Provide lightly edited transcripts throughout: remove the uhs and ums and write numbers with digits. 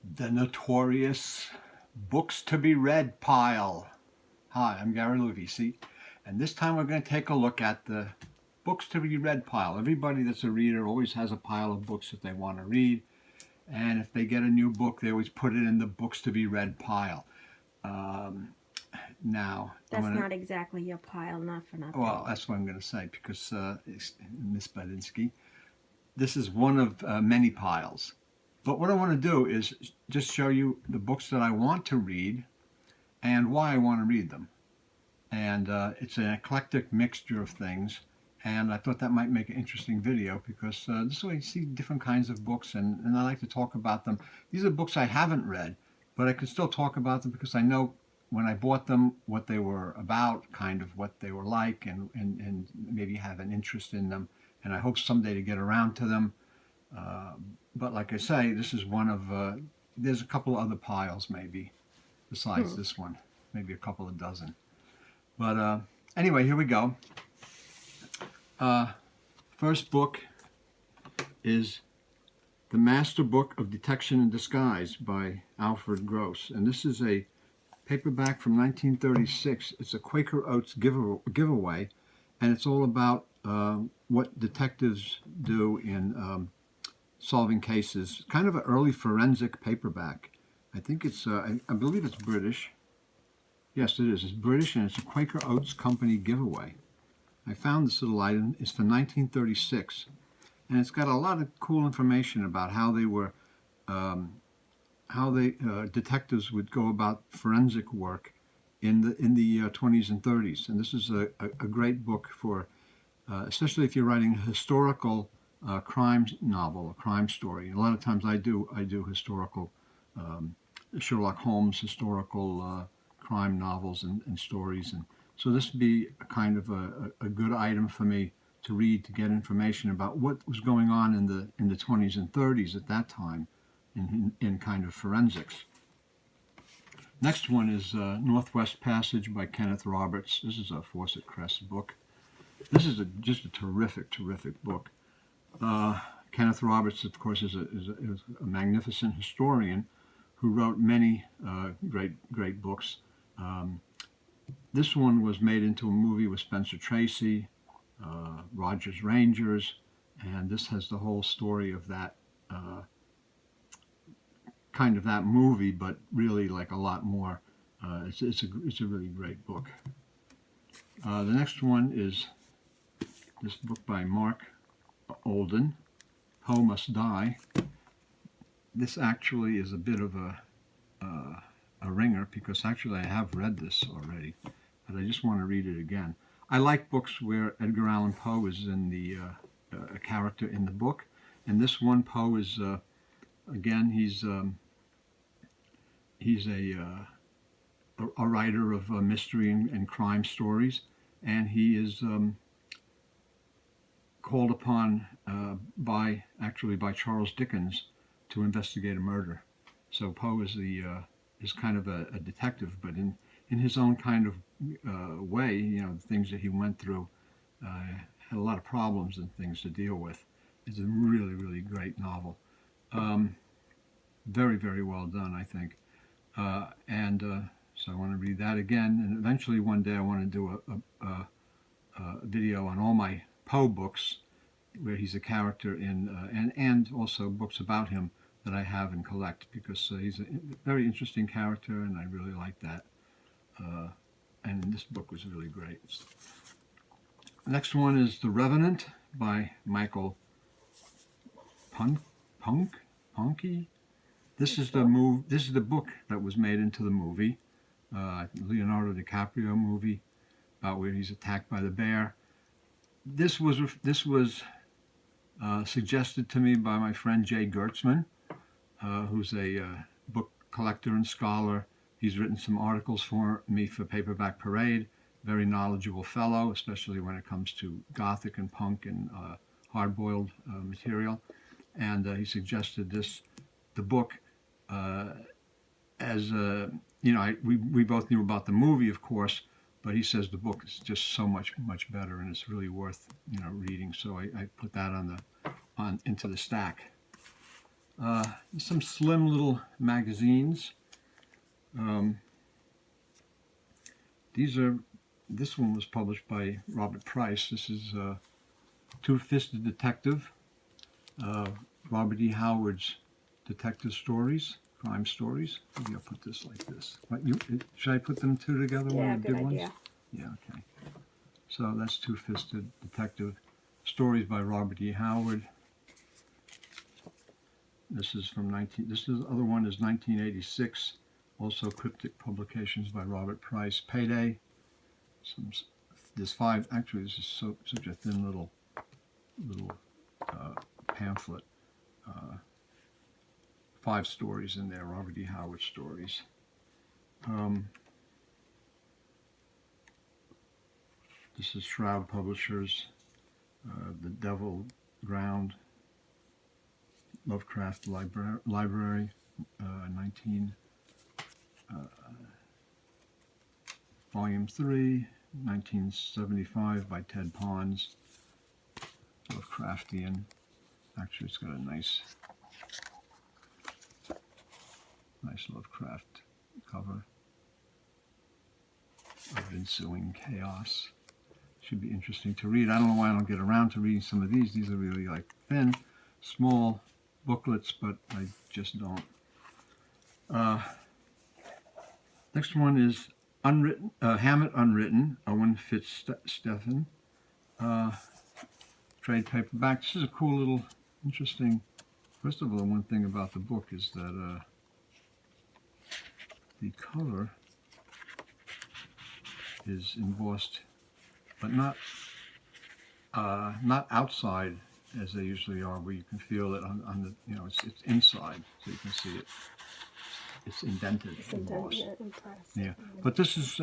The notorious books to be read pile. Hi, I'm Gary Lovisi, and this time we're going to take a look at the books to be read pile. Everybody that's a reader always has a pile of books that they want to read, and if they get a new book, they always put it in the books to be read pile. Um, Now, That's not exactly a pile, not for nothing. well, that's what I'm going to say because Miss Badinsky, this is one of many piles. But what I want to do is just show you the books that I want to read and why I want to read them. And it's an eclectic mixture of things. And I thought that might make an interesting video because this way you see different kinds of books, and I like to talk about them. These are books I haven't read, but I can still talk about them because I know when I bought them what they were about, kind of what they were like, and maybe have an interest in them. And I hope someday to get around to them. Uh, but like I say, this is one of, there's a couple other piles maybe besides this one, maybe a couple of dozen. But anyway, here we go. First book is The Master Book of Detection and Disguise by Alfred Gross. And this is a paperback from 1936. It's a Quaker Oats giveaway, and it's all about what detectives do in solving cases. Kind of an early forensic paperback. I think it's, I believe it's British. Yes, it is. It's British, and it's a Quaker Oats Company giveaway. I found this little item. It's from 1936, and it's got a lot of cool information about how they were, detectives would go about forensic work in the 20s and 30s. And this is a great book for, especially if you're writing a historical crime novel, a crime story. And a lot of times I do historical Sherlock Holmes historical crime novels and stories, and so this would be a kind of a good item for me to read to get information about what was going on in the 20s and 30s at that time in kind of forensics. Next one is Northwest Passage by Kenneth Roberts. This is a Fawcett Crest book. This is just a terrific book. Kenneth Roberts, of course, is a magnificent historian who wrote many great books. This one was made into a movie with Spencer Tracy, Rogers Rangers, and this has the whole story of that kind of that movie, but really like a lot more. It's a really great book. The next one is this book by Mark Olden, Poe Must Die. This actually is a bit of a ringer because actually I have read this already, but I just want to read it again. I like books where Edgar Allan Poe is in the a character in the book, and this one Poe is again he's a writer of mystery and crime stories, and he is called upon by Charles Dickens to investigate a murder. So Poe is kind of a detective, but in his own kind of way, you know, the things that he went through, had a lot of problems and things to deal with. It's a really great novel. Very well done, I think. So I want to read that again, and eventually one day I want to do a video on all my Poe books where he's a character in, and also books about him that I have and collect, because he's a very interesting character, and I really like that. And this book was really great. Next one is The Revenant by Michael Punky. This is the book that was made into the movie, Leonardo DiCaprio movie, about where he's attacked by the bear. This was suggested to me by my friend Jay Gertzman, who's a book collector and scholar. He's written some articles for me for Paperback Parade. Very knowledgeable fellow, especially when it comes to Gothic and punk and hard-boiled material. And he suggested the book, as we both knew about the movie, of course, but he says the book is just so much better, and it's really worth reading. So I put that into the stack. Some slim little magazines. This one was published by Robert Price. This is Two-Fisted Detective, Robert E. Howard's detective stories, crime stories. Maybe I'll put this like this. Should I put them two together? Yeah, one of the good big idea. ones? Yeah, okay. So that's Two-Fisted Detective, stories by Robert E. Howard. This is from the other one is 1986, also Cryptic Publications by Robert Price. Payday. There's five, actually this is such a thin little pamphlet. 5 stories in there, Robert E. Howard stories. This is Shroud Publishers, The Devil Ground, Lovecraft Library, 19, Volume 3, 1975 by Ted Pons. Lovecraftian. Actually, it's got a nice Lovecraft cover of Ensuing Chaos. Should be interesting to read. I don't know why I don't get around to reading some of these. These are really like thin, small booklets, but I just don't. Next one is Unwritten, Hammett Unwritten, Owen Fitzstephen, trade paperback. This is a cool little, interesting. First of all, one thing about the book is that the cover is embossed, but not outside as they usually are, where you can feel it on the, it's inside, so you can see it. It's indented, embossed. Yeah, but this is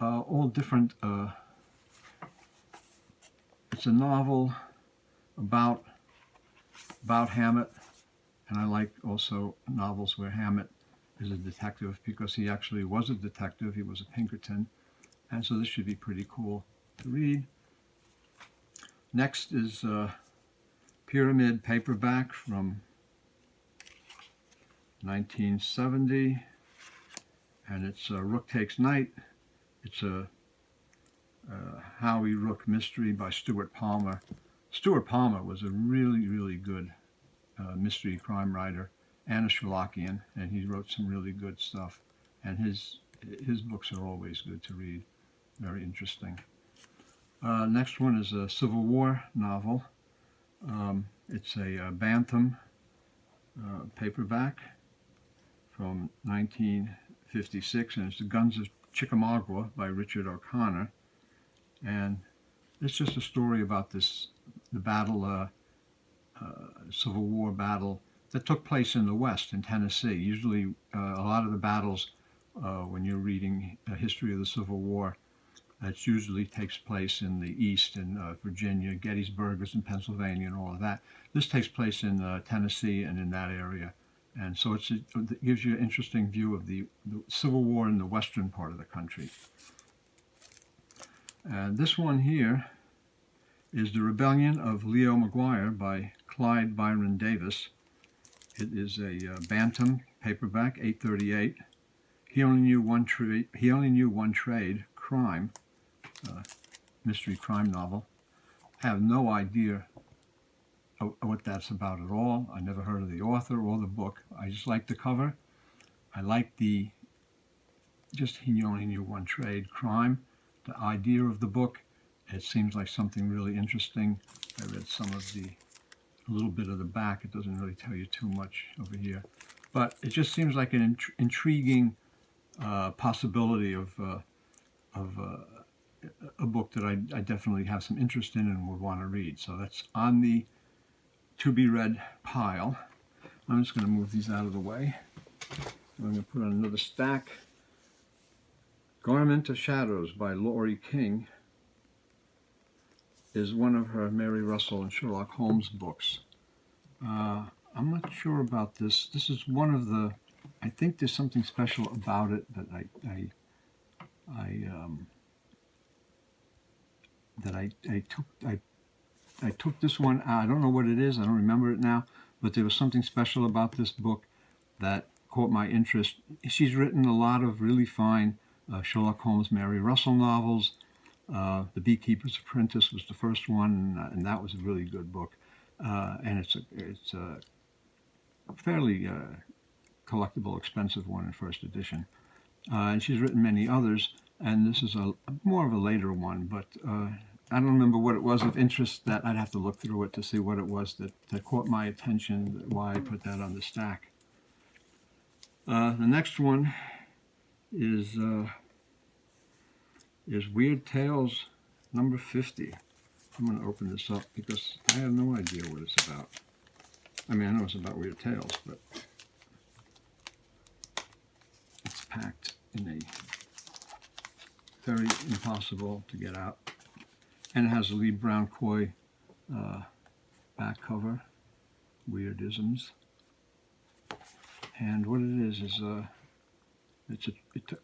all different. It's a novel about Hammett, and I like also novels where Hammett is a detective because he actually was a detective. He was a Pinkerton, and so this should be pretty cool to read. Next is Pyramid paperback from 1970, and it's Rook Takes Night. It's a Howie Rook mystery by Stuart Palmer. Stuart Palmer was a really, really good mystery crime writer and a Sherlockian, and he wrote some really good stuff. And his books are always good to read, very interesting. Next one is a Civil War novel. It's a Bantam paperback from 1956, and it's The Guns of Chickamauga by Richard O'Connor. And it's just a story about the battle, Civil War battle that took place in the West, in Tennessee. Usually a lot of the battles, when you're reading a history of the Civil War, it usually takes place in the East, in Virginia. Gettysburg is in Pennsylvania and all of that. This takes place in Tennessee and in that area. And so it gives you an interesting view of the Civil War in the western part of the country. And this one here is The Rebellion of Leo Mcguire by Clyde Byron Davis. It is a Bantam paperback, 838. He only knew one trade, crime, mystery crime novel. I have no idea what that's about at all. I never heard of the author or the book. I just like the cover. I like he only knew one trade, crime. The idea of the book, it seems like something really interesting. I read a little bit of the back. It doesn't really tell you too much over here, but it just seems like an intriguing possibility of a book that I definitely have some interest in and would want to read. So that's on the to-be-read pile. I'm just going to move these out of the way. I'm going to put on another stack. Garment of Shadows by Laurie King is one of her Mary Russell and Sherlock Holmes books. I'm not sure about this. This is one of the, I think there's something special about it that I took this one out. I don't know what it is. I don't remember it now. but there was something special about this book that caught my interest. She's written a lot of really fine Sherlock Holmes, Mary Russell novels. The Beekeeper's Apprentice was the first one, and that was a really good book. And it's a fairly collectible, expensive one in first edition. And she's written many others, and this is a more of a later one, but I don't remember what it was of interest. That I'd have to look through it to see what it was that caught my attention, why I put that on the stack. The next one is Weird Tales number 50. I'm going to open this up because I have no idea what it's about. I mean, I know it's about Weird Tales, but it's packed in a very impossible to get out. And it has a Lee Brown Coy back cover, Weirdisms. And what it is it's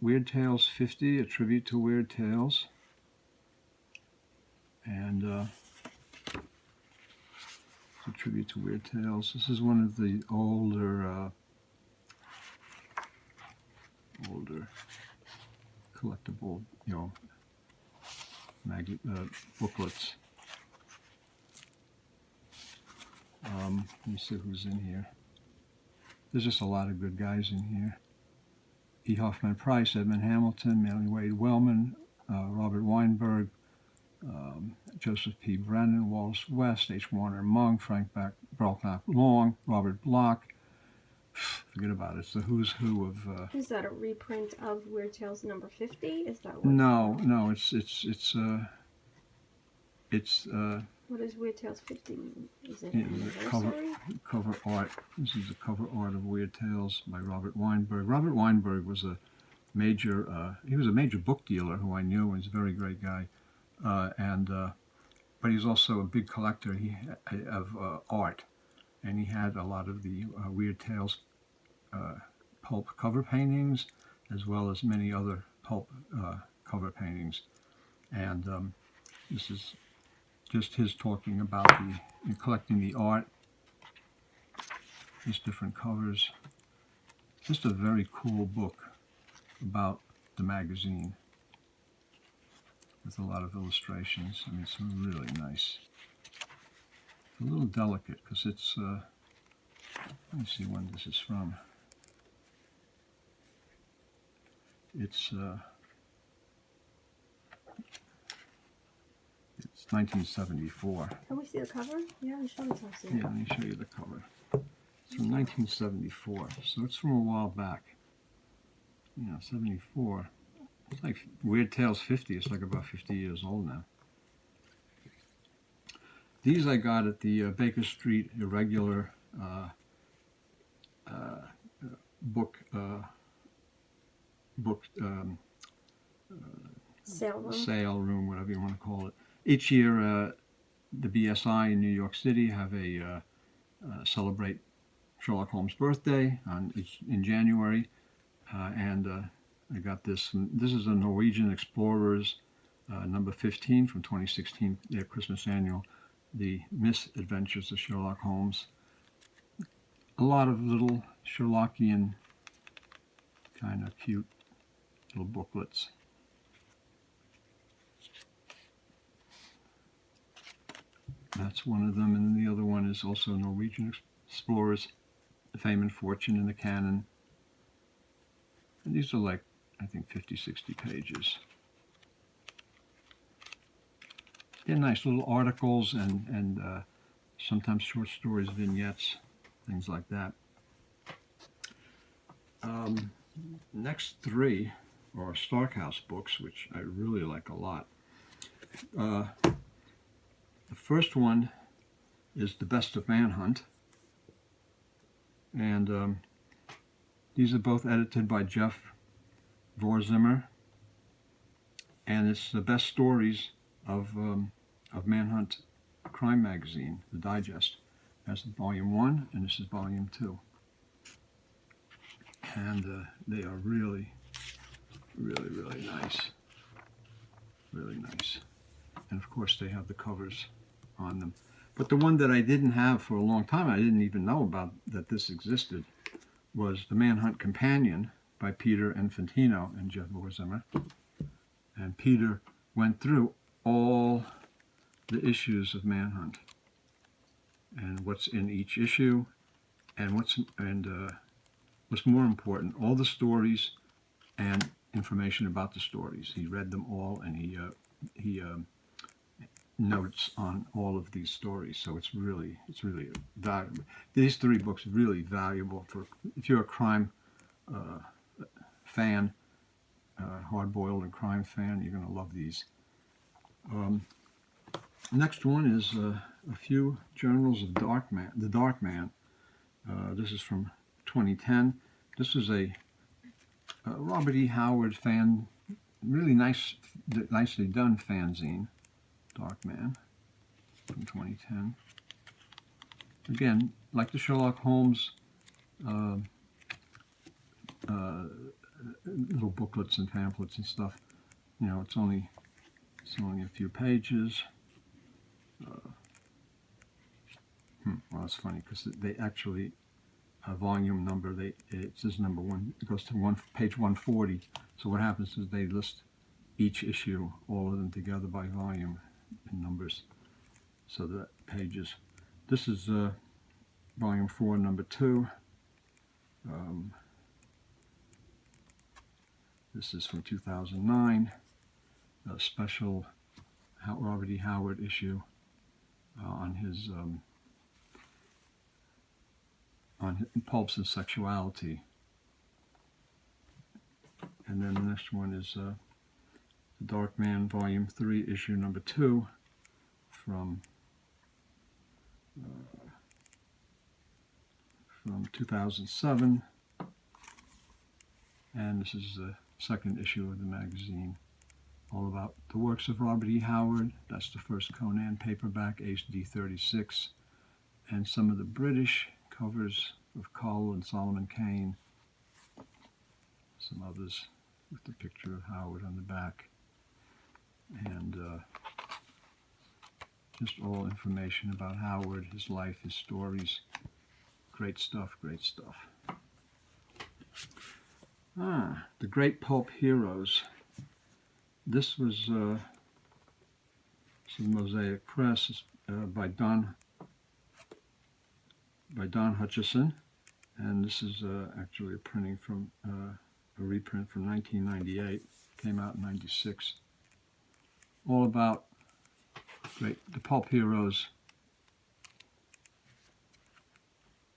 Weird Tales 50, a tribute to Weird Tales. And it's a tribute to Weird Tales. This is one of the older collectible, booklets. Let me see who's in here. There's just a lot of good guys in here. E. Hoffman Price, Edmund Hamilton, Manly Wade Wellman, Robert Weinberg, Joseph P. Brennan, Wallace West, H. Warner Monk, Frank Belknap Long, Robert Bloch. Forget about it. It's the who's who of. Is that a reprint of Weird Tales number 50? Is that what? No. It's. What does Weird Tales 50 mean? Is it cover art. This is the cover art of Weird Tales by Robert Weinberg. Robert Weinberg was a major. He was a major book dealer who I knew. He's a very great guy, but he's also a big collector of art, and he had a lot of the Weird Tales pulp cover paintings, as well as many other pulp cover paintings, and this is just his talking about collecting the art, these different covers. Just a very cool book about the magazine with a lot of illustrations. I mean, it's really nice. It's a little delicate because it's, let me see when this is from. It's 1974. Can we see the cover? Yeah, show us. Yeah, let me show you the cover. It's from 1974, so it's from a while back. 74. It's like Weird Tales 50. It's like about 50 years old now. These I got at the Baker Street Irregular book sale room, whatever you want to call it. Each year, the BSI in New York City have a celebrate Sherlock Holmes' birthday in January, and I got this. This is a Norwegian Explorers number 15 from 2016, their Christmas annual, The Misadventures of Sherlock Holmes. A lot of little Sherlockian kind of cute little booklets. That's one of them, and then the other one is also Norwegian Explorers, Fame and Fortune in the Canon. And these are like, I think, 50, 60 pages. They're nice little articles and sometimes short stories, vignettes, things like that. Next three are Starkhouse books, which I really like a lot. The first one is The Best of Manhunt, and these are both edited by Jeff Vorzimmer, and it's the best stories of Manhunt Crime Magazine, the digest. That's volume 1, and this is volume 2. And they are really, really, really nice. Really nice. And of course they have the covers on them. But the one that I didn't have for a long time, I didn't even know about that this existed, was The Manhunt Companion by Peter Infantino and Jeff Borzimmer. And Peter went through all the issues of Manhunt and what's in each issue, and what's more important, all the stories and information about the stories. He read them all, and he notes on all of these stories. So it's really valuable. These three books are really valuable for if you're a crime fan, hard-boiled and crime fan. You're going to love these. Next one is a few journals of the Dark Man. This is from 2010. This is a Robert E. Howard fan, really nicely done fanzine, Dark Man, from 2010. Again, like the Sherlock Holmes little booklets and pamphlets and stuff. You know, it's only a few pages. Well, it's funny because they actually volume number. It says number one. It goes to page 140. So what happens is they list each issue, all of them together by volume in numbers. So the pages. This is volume 4, number 2. This is from 2009. A special Robert E. Howard issue on his Pulps and Sexuality. And then the next one is The Dark Man, Volume 3, Issue number 2, from 2007. And this is the second issue of the magazine, all about the works of Robert E. Howard. That's the first Conan paperback, HD 36, and some of the British covers of Cull and Solomon Kane, some others with the picture of Howard on the back, and just all information about Howard, his life, his stories. Great stuff, great stuff. The Great Pulp Heroes. This was Mosaic Press, by Don Hutchison, and this is actually a printing from a reprint from 1998. Came out in '96. All about the Pulp Heroes,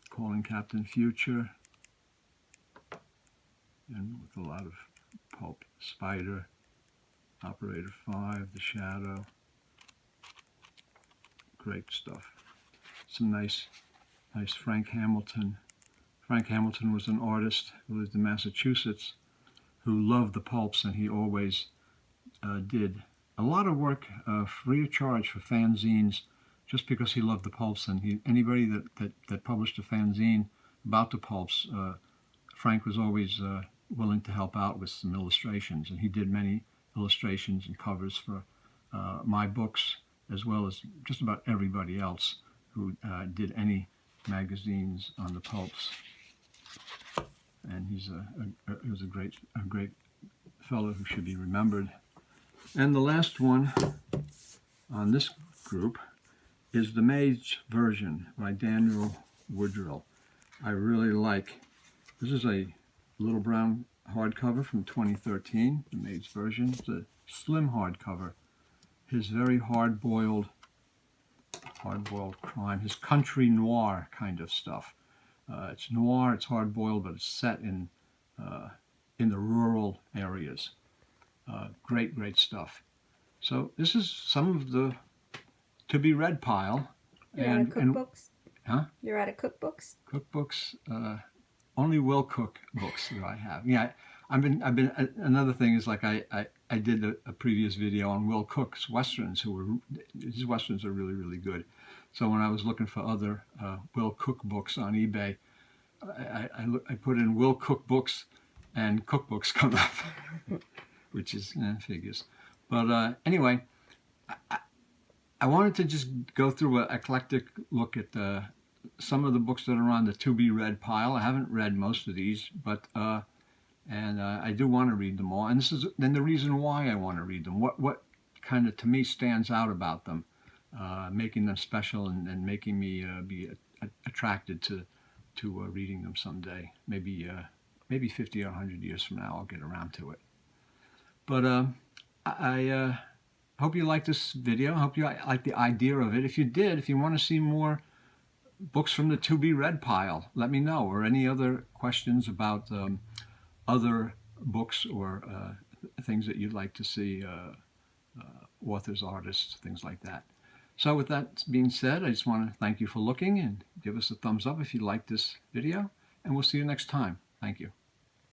calling Captain Future, and with a lot of pulp. Spider, Operator 5, The Shadow. Great stuff. Some nice Frank Hamilton. Frank Hamilton was an artist who lived in Massachusetts who loved the pulps, and he always did a lot of work free of charge for fanzines just because he loved the pulps. And anybody that published a fanzine about the pulps, Frank was always willing to help out with some illustrations, and he did many illustrations and covers for my books, as well as just about everybody else who did any magazines on the pulps. And he was a great fellow who should be remembered. And the last one on this group is the Maids version by Daniel Woodrill. I really like. This is a little brown hardcover from 2013, the Maids version. It's a slim hardcover. His very hard-boiled crime, his country noir kind of stuff. It's noir, it's hard-boiled, but it's set in the rural areas. Great stuff. So this is some of the to-be-read pile. You're out of cookbooks? Huh? You're out of cookbooks? Cookbooks, only Will Cook books that I have. Yeah, I've been. Another thing is, like, I did a previous video on Will Cook's westerns. His westerns are really good. So when I was looking for other Will Cook books on eBay, I put in Will Cook books, and cookbooks come up, which is figures. But anyway, I wanted to just go through an eclectic look at some of the books that are on the to-be-read pile. I haven't read most of these, but I do want to read them all. And this is then the reason why I want to read them. What kind of, to me, stands out about them, making them special and making me be attracted to reading them someday. Maybe 50 or 100 years from now, I'll get around to it. But I hope you like this video. I hope you like the idea of it. If you did, if you want to see more books from the to-be-read pile, let me know. Or any other questions about other books or things that you'd like to see, authors, artists, things like that. So with that being said, I just want to thank you for looking and give us a thumbs up if you like this video. And we'll see you next time. Thank you.